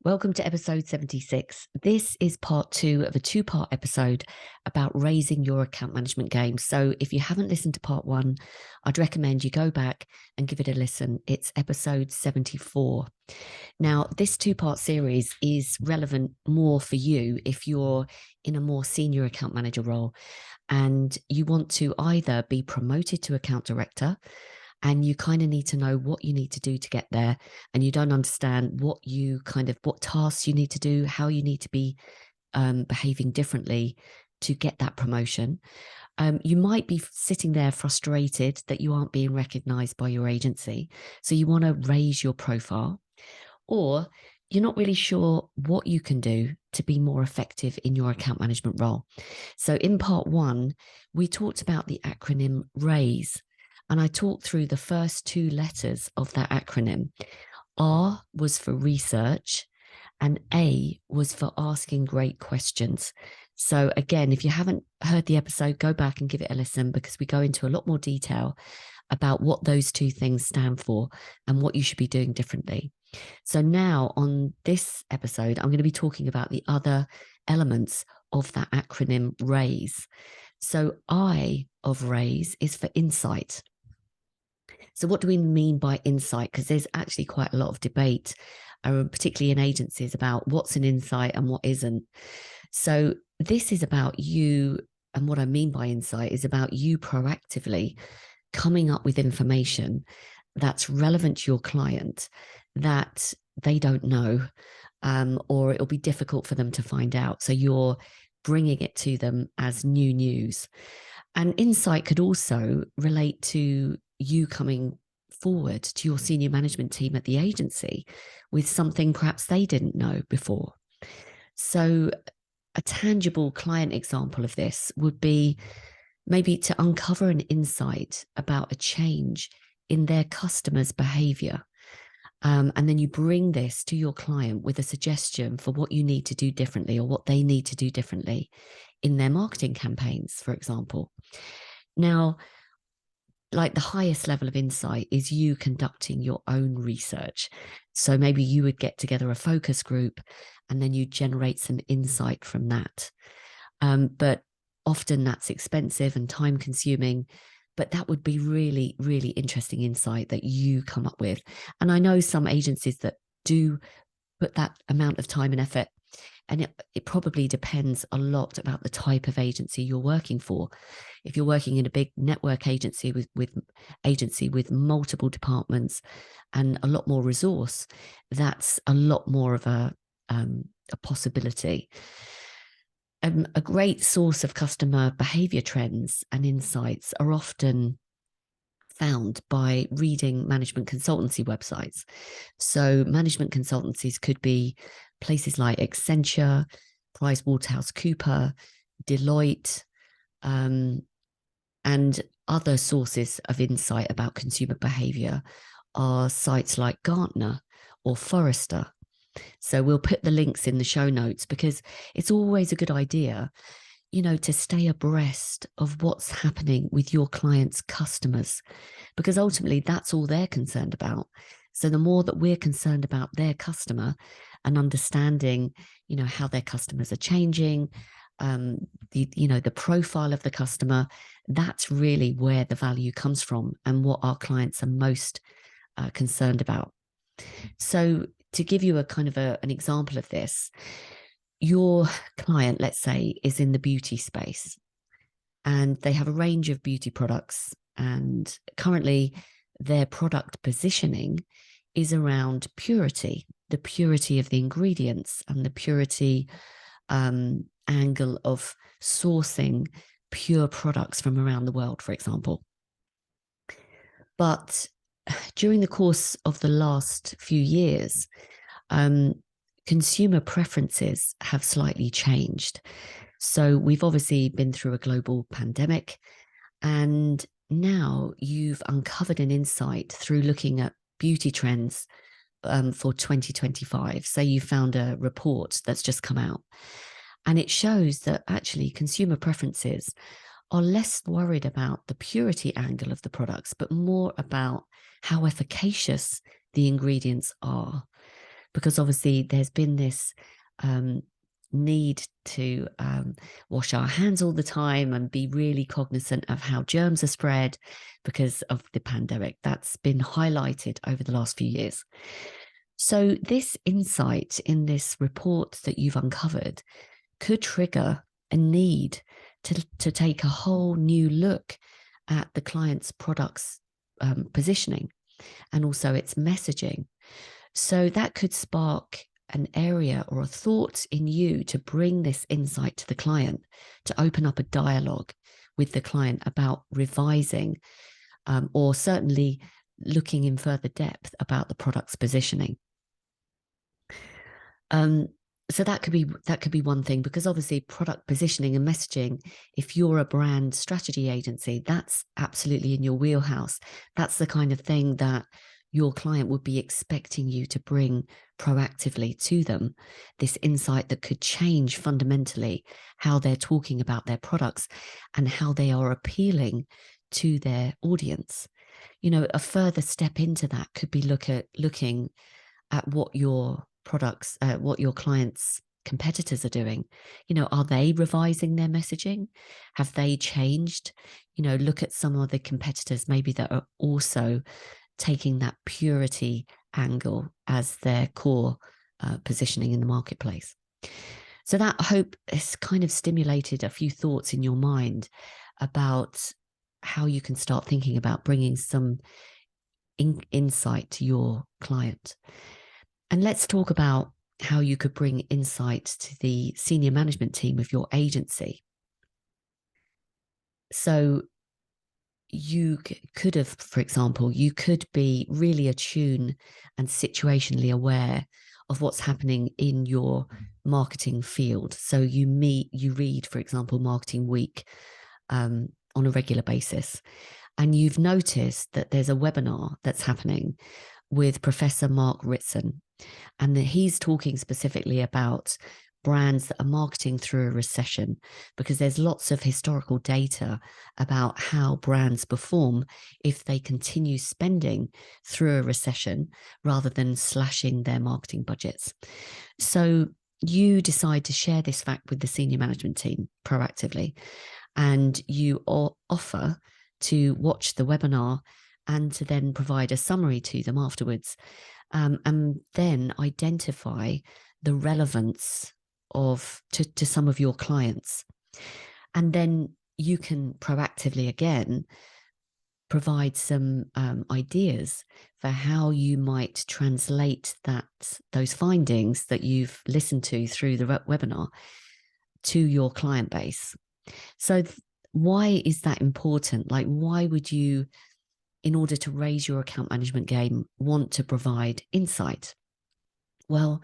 Welcome to episode 76. This is part two of a two-part episode about raising your account management game. So if you haven't listened to part one, I'd recommend you go back and give it a listen. It's episode 74. Now, this two-part series is relevant more for you if you're in a more senior account manager role and you want to either be promoted to account director, and you kind of need to know what you need to do to get there, and you don't understand what tasks you need to do, how you need to be behaving differently to get that promotion. You might be sitting there frustrated that you aren't being recognized by your agency, so you want to raise your profile, or you're not really sure what you can do to be more effective in your account management role. So in part one, we talked about the acronym RAISE, and I talked through the first two letters of that acronym. R was for research and A was for asking great questions. So again, if you haven't heard the episode, go back and give it a listen, because we go into a lot more detail about what those two things stand for and what you should be doing differently. So now on this episode, I'm going to be talking about the other elements of that acronym RAISE. So I of RAISE is for insight. So what do we mean by insight? Because there's actually quite a lot of debate, particularly in agencies, about what's an insight and what isn't. So this is about you, and what I mean by insight is about you proactively coming up with information that's relevant to your client that they don't know, or it'll be difficult for them to find out. So you're bringing it to them as new news. And insight could also relate to you coming forward to your senior management team at the agency with something perhaps they didn't know before. So a tangible client example of this would be maybe to uncover an insight about a change in their customers' behavior. And then you bring this to your client with a suggestion for what you need to do differently, or what they need to do differently in their marketing campaigns, for example. Now, like, the highest level of insight is you conducting your own research. So maybe you would get together a focus group and then you generate some insight from that. But often that's expensive and time consuming, but that would be really, really interesting insight that you come up with. And I know some agencies that do put that amount of time and effort, and it probably depends a lot about the type of agency you're working for. If you're working in a big network agency with multiple departments and a lot more resource, that's a lot more of a possibility. A great source of customer behavior trends and insights are often found by reading management consultancy websites. So management consultancies could be places like Accenture, PricewaterhouseCoopers, Deloitte, and other sources of insight about consumer behavior are sites like Gartner or Forrester. So we'll put the links in the show notes, because it's always a good idea, to stay abreast of what's happening with your clients' customers, because ultimately that's all they're concerned about. So the more that we're concerned about their customer and understanding, how their customers are changing, the profile of the customer, that's really where the value comes from and what our clients are most concerned about. So to give you a kind of an example of this, your client, let's say, is in the beauty space and they have a range of beauty products, and currently their product positioning is around purity, the purity of the ingredients and the purity angle of sourcing pure products from around the world, for example. But during the course of the last few years, consumer preferences have slightly changed. So we've obviously been through a global pandemic, and now you've uncovered an insight through looking at beauty trends for 2025. So you found a report that's just come out, and it shows that actually consumer preferences are less worried about the purity angle of the products, but more about how efficacious the ingredients are. because obviously there's been this need to wash our hands all the time and be really cognizant of how germs are spread because of the pandemic. That's been highlighted over the last few years. So this insight in this report that you've uncovered could trigger a need to take a whole new look at the client's product's positioning and also its messaging. So that could spark an area or a thought in you to bring this insight to the client, to open up a dialogue with the client about revising or certainly looking in further depth about the product's positioning. So that could be one thing, because obviously product positioning and messaging, if you're a brand strategy agency, that's absolutely in your wheelhouse. That's the kind of thing that your client would be expecting you to bring proactively to them, this insight that could change fundamentally how they're talking about their products and how they are appealing to their audience. You know, a further step into that could be looking at what your products, what your clients' competitors are doing. You know, are they revising their messaging? Have they changed? You know, look at some of the competitors maybe that are also taking that purity angle as their core positioning in the marketplace. So that, I hope, has kind of stimulated a few thoughts in your mind about how you can start thinking about bringing some insight to your client. And let's talk about how you could bring insight to the senior management team of your agency. So you could have, for example, you could be really attuned and situationally aware of what's happening in your marketing field. So you read, for example, Marketing Week on a regular basis, and you've noticed that there's a webinar that's happening with Professor Mark Ritson, and that he's talking specifically about brands that are marketing through a recession, because there's lots of historical data about how brands perform if they continue spending through a recession rather than slashing their marketing budgets. So you decide to share this fact with the senior management team proactively, and you offer to watch the webinar and to then provide a summary to them afterwards, and then identify the relevance to some of your clients. And then you can proactively again provide some ideas for how you might translate those findings that you've listened to through the webinar to your client base. So why is that important? Like, why would you, in order to raise your account management game, want to provide insight? Well,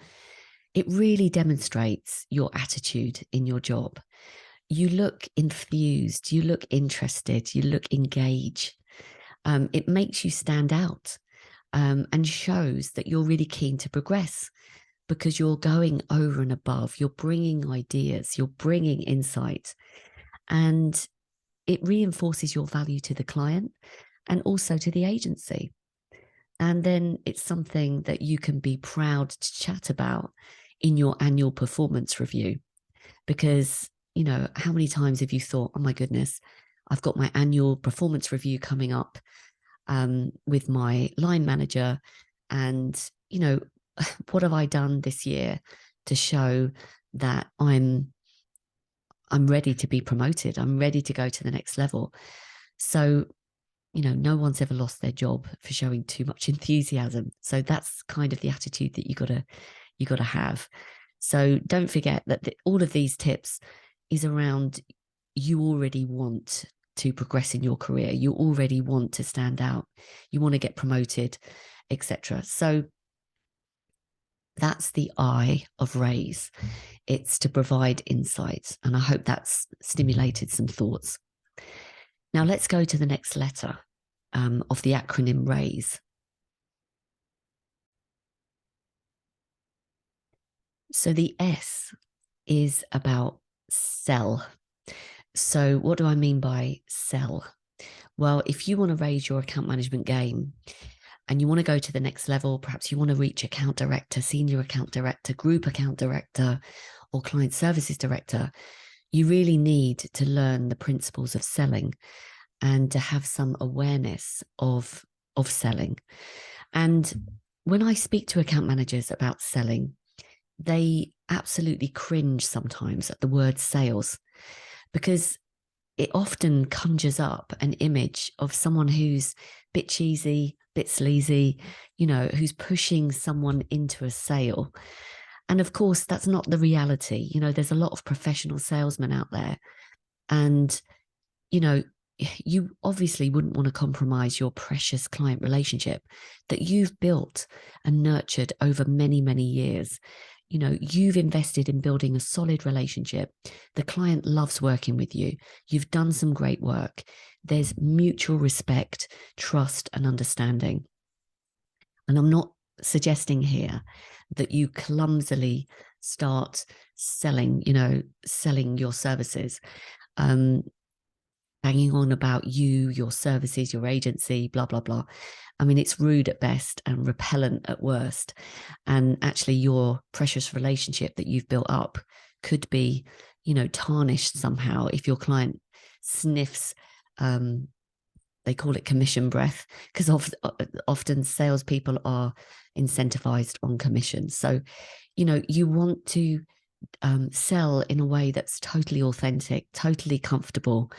it really demonstrates your attitude in your job. You look infused, you look interested, you look engaged. It makes you stand out and shows that you're really keen to progress, because you're going over and above, you're bringing ideas, you're bringing insight, and it reinforces your value to the client and also to the agency. And then it's something that you can be proud to chat about in your annual performance review. Because, you know, how many times have you thought, oh my goodness, I've got my annual performance review coming up with my line manager, and, you know, what have I done this year to show that I'm ready to be promoted, I'm ready to go to the next level? So, you know, no one's ever lost their job for showing too much enthusiasm. So that's kind of the attitude that you gotta have. So don't forget that all of these tips is around, you already want to progress in your career, you already want to stand out, you want to get promoted, etc. So that's the I of Raise. It's to provide insights, and I hope that's stimulated some thoughts. Now let's go to the next letter of the acronym RAISE. So the S is about sell. So what do I mean by sell? Well, if you want to raise your account management game, and you want to go to the next level, perhaps you want to reach account director, senior account director, group account director, or client services director, you really need to learn the principles of selling and to have some awareness of selling. And when I speak to account managers about selling, they absolutely cringe sometimes at the word sales, because it often conjures up an image of someone who's a bit cheesy, bit sleazy, who's pushing someone into a sale. And of course, that's not the reality. There's a lot of professional salesmen out there. And, you obviously wouldn't want to compromise your precious client relationship that you've built and nurtured over many, many years. You've invested in building a solid relationship. The client loves working with you. You've done some great work. There's mutual respect, trust, and understanding. And I'm not suggesting here that you clumsily start selling your services, banging on about your services, your agency, blah, blah, blah. I mean, it's rude at best and repellent at worst. And actually your precious relationship that you've built up could be, tarnished somehow if your client sniffs, they call it commission breath, because often salespeople are incentivized on commission. So, you want to sell in a way that's totally authentic, totally comfortable.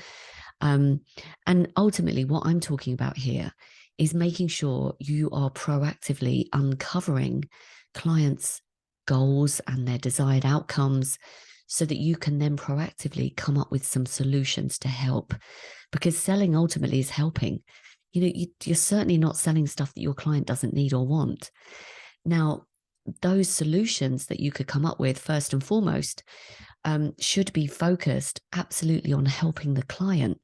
And ultimately, what I'm talking about here is making sure you are proactively uncovering clients' goals and their desired outcomes so that you can then proactively come up with some solutions to help. Because selling ultimately is helping. You're certainly not selling stuff that your client doesn't need or want. Now, those solutions that you could come up with, first and foremost, should be focused absolutely on helping the client,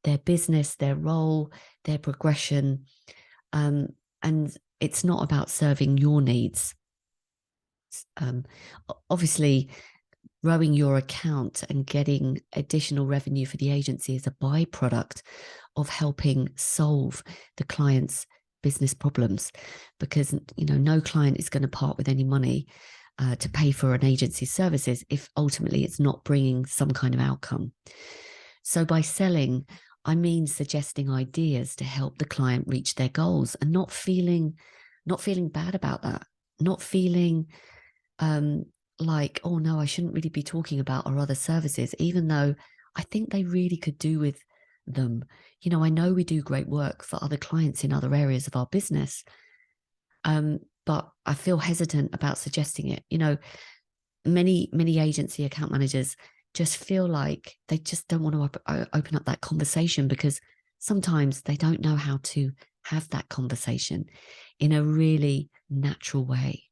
their business, their role, their progression. And it's not about serving your needs. Obviously, growing your account and getting additional revenue for the agency is a byproduct of helping solve the client's business problems, because no client is going to part with any money to pay for an agency's services if ultimately it's not bringing some kind of outcome. So by selling, I mean suggesting ideas to help the client reach their goals and not feeling bad about that, not feeling like, oh no, I shouldn't really be talking about our other services, even though I think they really could do with them. I know we do great work for other clients in other areas of our business, but I feel hesitant about suggesting it. Many agency account managers just feel like they just don't want to open up that conversation, because sometimes they don't know how to have that conversation in a really natural way.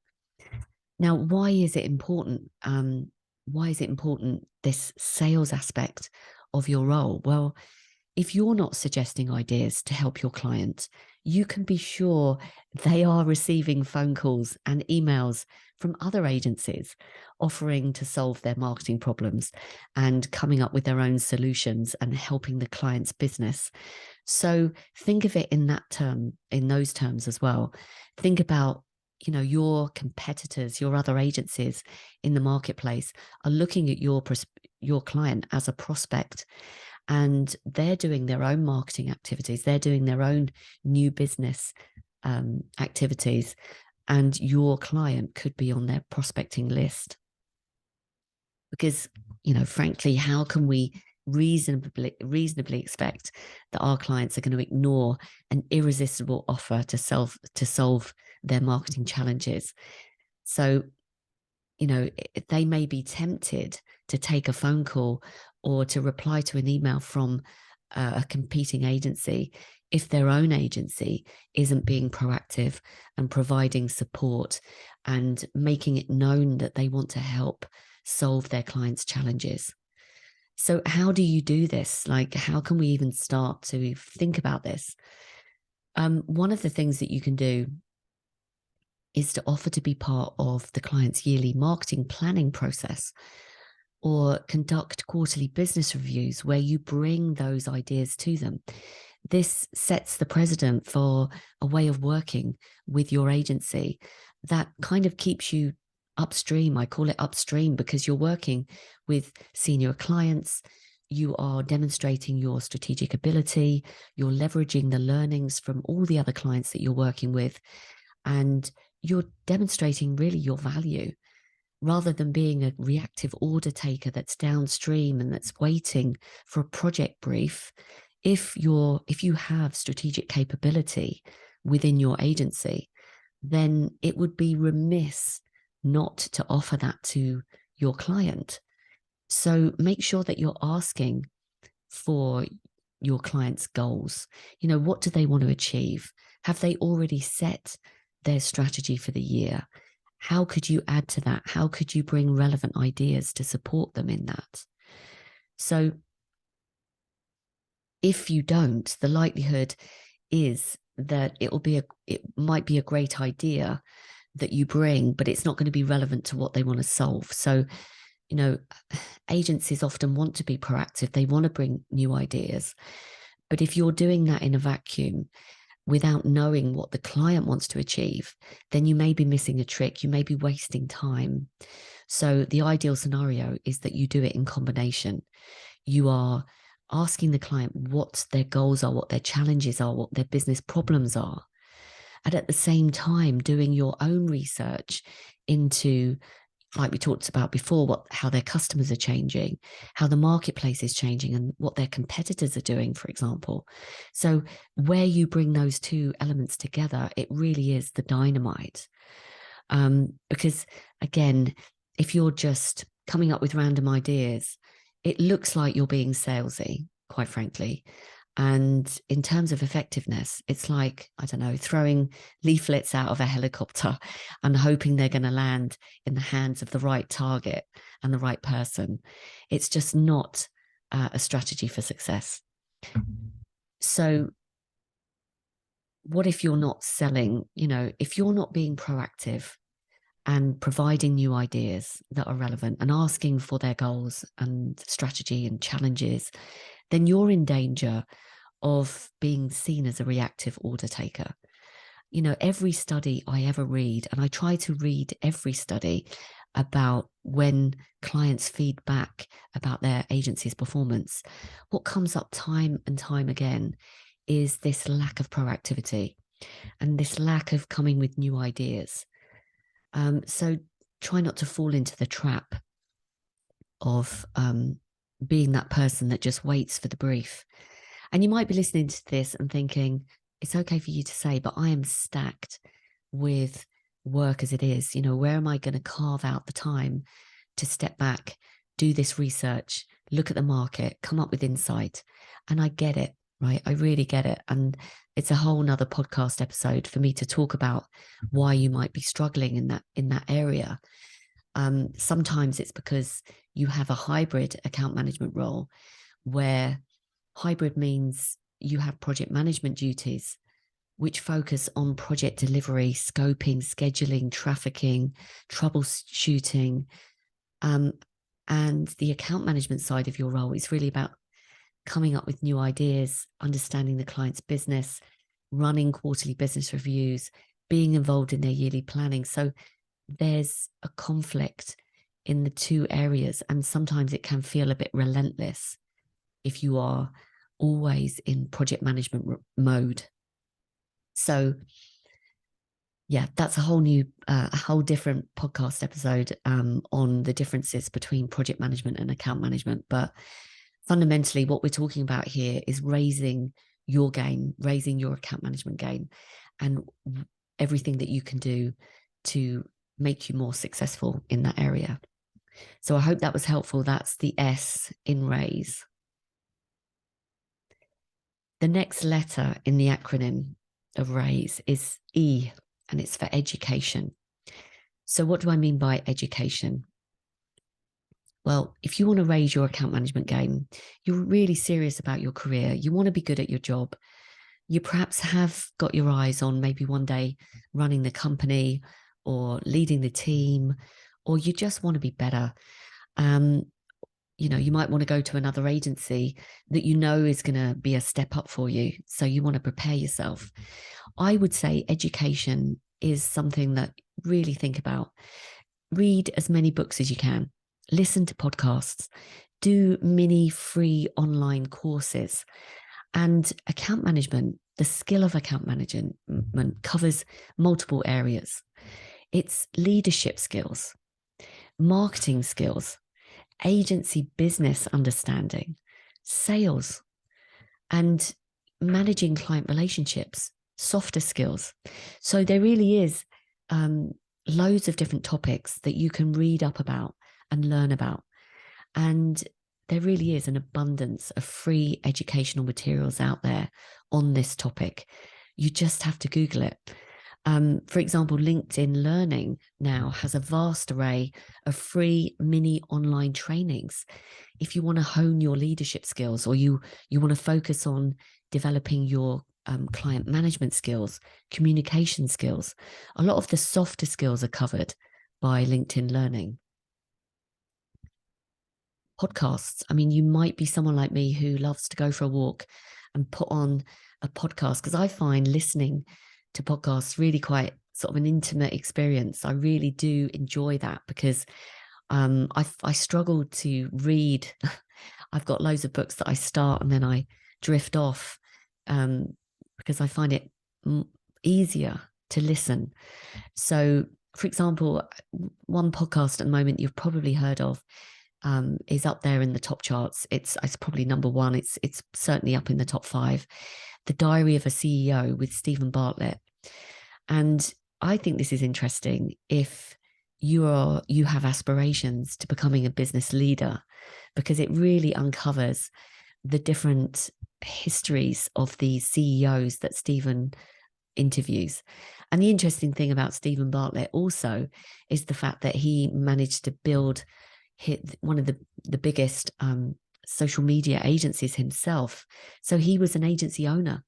Now, why is it important? Why is it important, this sales aspect of your role? Well, if you're not suggesting ideas to help your client, you can be sure they are receiving phone calls and emails from other agencies offering to solve their marketing problems and coming up with their own solutions and helping the client's business. So think of it in those terms as well. Think about, your competitors, your other agencies in the marketplace are looking at your client as a prospect, and they're doing their own marketing activities. They're doing their own new business activities, and your client could be on their prospecting list. Because, frankly, how can we reasonably expect that our clients are going to ignore an irresistible offer to solve their marketing challenges? So, they may be tempted to take a phone call or to reply to an email from a competing agency if their own agency isn't being proactive and providing support and making it known that they want to help solve their clients' challenges. So how do you do this? Like, how can we even start to think about this? One of the things that you can do is to offer to be part of the client's yearly marketing planning process, or conduct quarterly business reviews where you bring those ideas to them. This sets the precedent for a way of working with your agency that kind of keeps you upstream. I call it upstream because you're working with senior clients. You are demonstrating your strategic ability. You're leveraging the learnings from all the other clients that you're working with. And you're demonstrating really your value rather than being a reactive order taker that's downstream and that's waiting for a project brief. If you have strategic capability within your agency, then it would be remiss not to offer that to your client. So make sure that you're asking for your client's goals. You know, what do they want to achieve? Have they already set their strategy for the year? How could you add to that? How could you bring relevant ideas to support them in that? So if you don't, the likelihood is that it might be a great idea that you bring, but it's not going to be relevant to what they want to solve. So, you know, agencies often want to be proactive. They want to bring new ideas. But if you're doing that in a vacuum without knowing what the client wants to achieve, then you may be missing a trick. You may be wasting time. So the ideal scenario is that you do it in combination. You are asking the client what their goals are, what their challenges are, what their business problems are. And at the same time, doing your own research into, like we talked about before, how their customers are changing, how the marketplace is changing, and what their competitors are doing, for example. So where you bring those two elements together, it really is the dynamite. Because again, if you're just coming up with random ideas, it looks like you're being salesy, quite frankly. And in terms of effectiveness, it's like, I don't know, throwing leaflets out of a helicopter and hoping they're going to land in the hands of the right target and the right person. It's just not a strategy for success. So what if you're not selling, you know, if you're not being proactive and providing new ideas that are relevant and asking for their goals and strategy and challenges, then you're in danger of being seen as a reactive order taker. You know, every study I ever read, and I try to read every study about when clients feed back about their agency's performance, what comes up time and time again is this lack of proactivity and this lack of coming with new ideas. So try not to fall into the trap of being that person that just waits for the brief. And you might be listening to this and thinking, it's okay for you to say, but I am stacked with work as it is. You know, where am I going to carve out the time to step back, do this research, look at the market, come up with insight? And I get it, right? I really get it. And it's a whole nother podcast episode for me to talk about why you might be struggling in that area. Sometimes it's because you have a hybrid account management role, where hybrid means you have project management duties which focus on project delivery, scoping, scheduling, trafficking, troubleshooting. And the account management side of your role is really about coming up with new ideas, understanding the client's business, running quarterly business reviews, being involved in their yearly planning. So there's a conflict in the two areas, and sometimes it can feel a bit relentless if you are always in project management mode. So yeah, that's a whole different podcast episode on the differences between project management and account management. But fundamentally, what we're talking about here is raising your game, raising your account management game, and everything that you can do to make you more successful in that area. So I hope that was helpful. That's the S in raise. The next letter in the acronym of raise is E, and it's for education. So what do I mean by education? Well, if you want to raise your account management game, you're really serious about your career, you want to be good at your job, you perhaps have got your eyes on maybe one day running the company or leading the team, or you just want to be better. you might want to go to another agency that is going to be a step up for you. So you want to prepare yourself. I would say education is something that really think about. Read as many books as you can, listen to podcasts, do mini free online courses. And account management, the skill of account management covers multiple areas. It's leadership skills, marketing skills, agency business understanding, sales, and managing client relationships, softer skills. So there really is loads of different topics that you can read up about and learn about. And there really is an abundance of free educational materials out there on this topic. You just have to Google it. For example, LinkedIn Learning now has a vast array of free mini online trainings. If you want to hone your leadership skills, or you want to focus on developing your client management skills, communication skills, a lot of the softer skills are covered by LinkedIn Learning. Podcasts. I mean, you might be someone like me who loves to go for a walk and put on a podcast, because I find listening to podcasts really quite sort of an intimate experience. I really do enjoy that, because I struggle to read. I've got loads of books that I start and then I drift off, because I find it easier to listen. So, for example, one podcast at the moment you've probably heard of is up there in the top charts. It's probably number one. It's certainly up in the top 5. The Diary of a CEO with Stephen Bartlett. And I think this is interesting if you have aspirations to becoming a business leader, because it really uncovers the different histories of these CEOs that Stephen interviews. And the interesting thing about Stephen Bartlett also is the fact that he managed to build one of the biggest social media agencies himself. So he was an agency owner,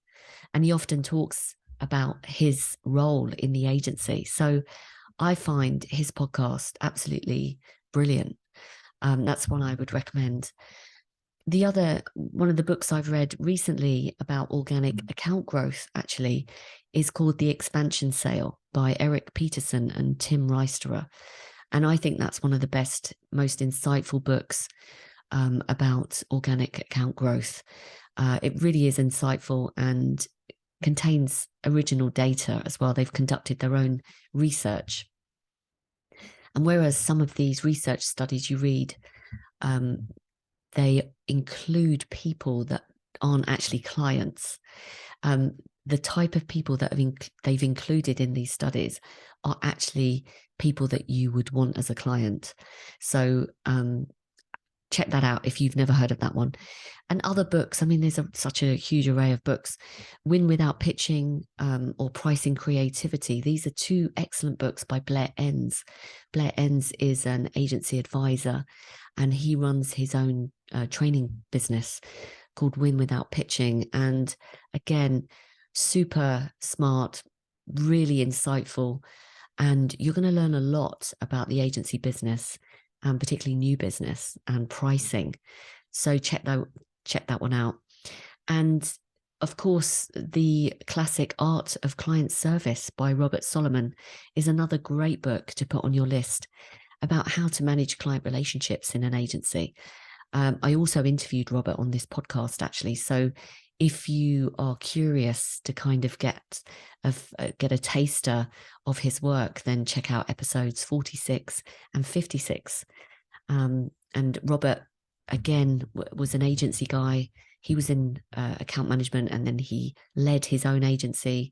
and he often talks about his role in the agency. So I find his podcast absolutely brilliant. That's one I would recommend. The other one of the books I've read recently about organic account growth actually is called The Expansion Sale by Eric Peterson and Tim Reisterer. And I think that's one of the best, most insightful books about organic account growth. It really is insightful and contains original data as well. They've conducted their own research. And whereas some of these research studies you read, they include people that aren't actually clients. The type of people that they've included in these studies are actually people that you would want as a client. So check that out if you've never heard of that one. And other books, I mean, there's such a huge array of books. Win Without Pitching or Pricing Creativity. These are 2 excellent books by Blair Enns. Blair Enns is an agency advisor, and he runs his own training business called Win Without Pitching. And again, super smart, really insightful. And you're going to learn a lot about the agency business, and particularly new business and pricing. So check that one out. And of course, the classic Art of Client Service by Robert Solomon is another great book to put on your list about how to manage client relationships in an agency. I also interviewed Robert on this podcast, actually. So if you are curious to kind of get a taster of his work, then check out episodes 46 and 56. And Robert, again, was an agency guy. He was in account management, and then he led his own agency,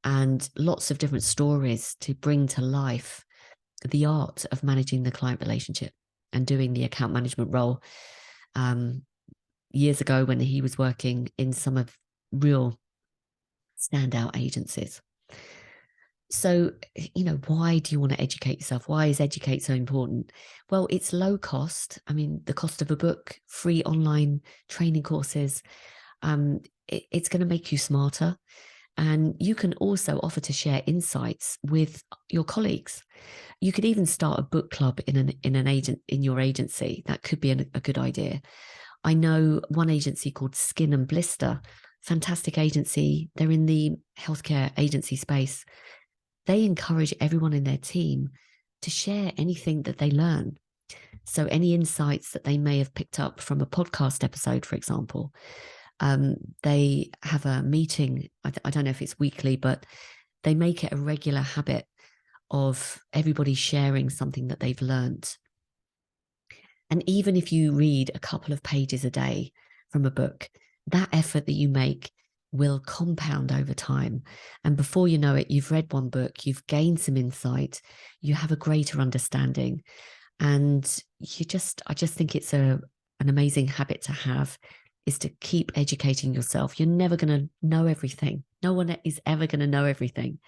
and lots of different stories to bring to life the art of managing the client relationship and doing the account management role. Years ago, when he was working in some of real standout agencies. So, why do you want to educate yourself? Why is educate so important? Well, it's low cost. I mean, the cost of a book, free online training courses, it's going to make you smarter. And you can also offer to share insights with your colleagues. You could even start a book club in your agency. That could be a good idea. I know one agency called Skin and Blister, fantastic agency. They're in the healthcare agency space. They encourage everyone in their team to share anything that they learn. So any insights that they may have picked up from a podcast episode, for example, they have a meeting. I don't know if it's weekly, but they make it a regular habit of everybody sharing something that they've learned. And even if you read a couple of pages a day from a book, that effort that you make will compound over time. And before you know it, you've read one book, you've gained some insight, you have a greater understanding. And I just think it's an amazing habit to have, is to keep educating yourself. You're never going to know everything. No one is ever going to know everything.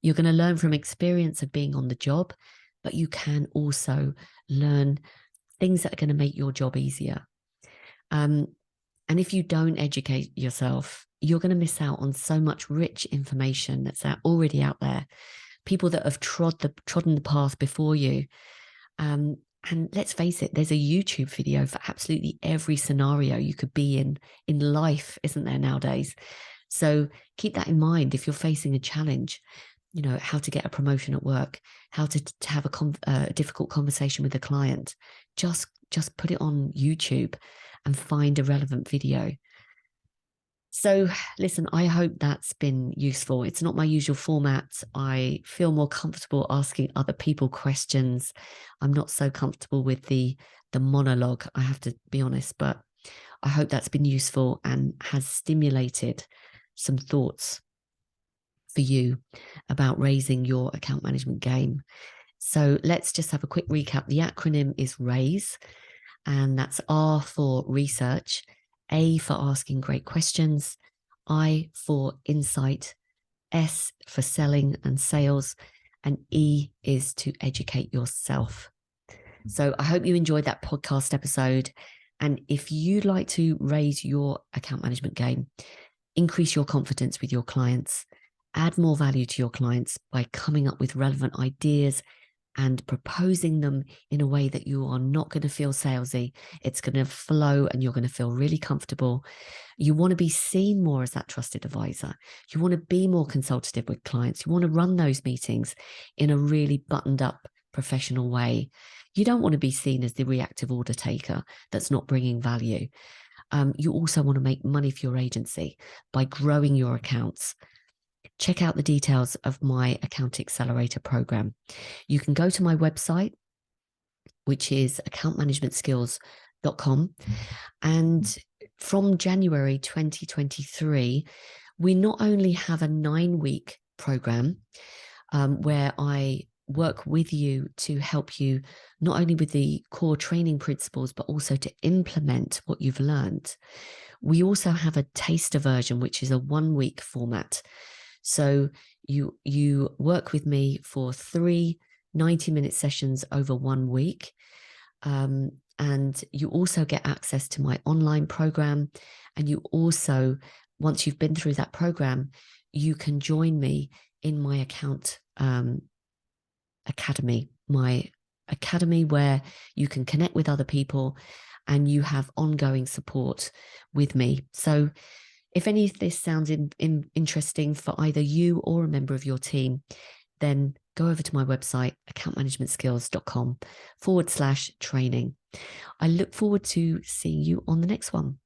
You're going to learn from experience of being on the job, but you can also learn things that are going to make your job easier. And if you don't educate yourself, you're going to miss out on so much rich information that's already out there. People that have trodden the path before you. And let's face it, there's a YouTube video for absolutely every scenario you could be in life, isn't there, nowadays? So keep that in mind. If you're facing a challenge, you know, how to get a promotion at work, how to have a difficult conversation with a client, just put it on YouTube and find a relevant video. So listen, I hope that's been useful. It's not my usual format. I feel more comfortable asking other people questions. I'm not so comfortable with the monologue, I have to be honest, but I hope that's been useful and has stimulated some thoughts for you about raising your account management game. So let's just have a quick recap. The acronym is RAISE, and that's R for research, A for asking great questions, I for insight, S for selling and sales, and E is to educate yourself. So I hope you enjoyed that podcast episode. And if you'd like to raise your account management game, increase your confidence with your clients, add more value to your clients by coming up with relevant ideas and proposing them in a way that you are not going to feel salesy. It's going to flow and you're going to feel really comfortable. You want to be seen more as that trusted advisor. You want to be more consultative with clients. You want to run those meetings in a really buttoned up professional way. You don't want to be seen as the reactive order taker that's not bringing value. You also want to make money for your agency by growing your accounts. Check out the details of my Account Accelerator program. You can go to my website, which is accountmanagementskills.com. And from January 2023, we not only have a 9-week program where I work with you to help you not only with the core training principles, but also to implement what you've learned. We also have a taster version, which is a 1-week format. So you work with me for 3 90-minute sessions over 1 week. And you also get access to my online program. And you also, once you've been through that program, you can join me in my account academy, my academy where you can connect with other people and you have ongoing support with me. So if any of this sounds interesting for either you or a member of your team, then go over to my website, accountmanagementskills.com/training. I look forward to seeing you on the next one.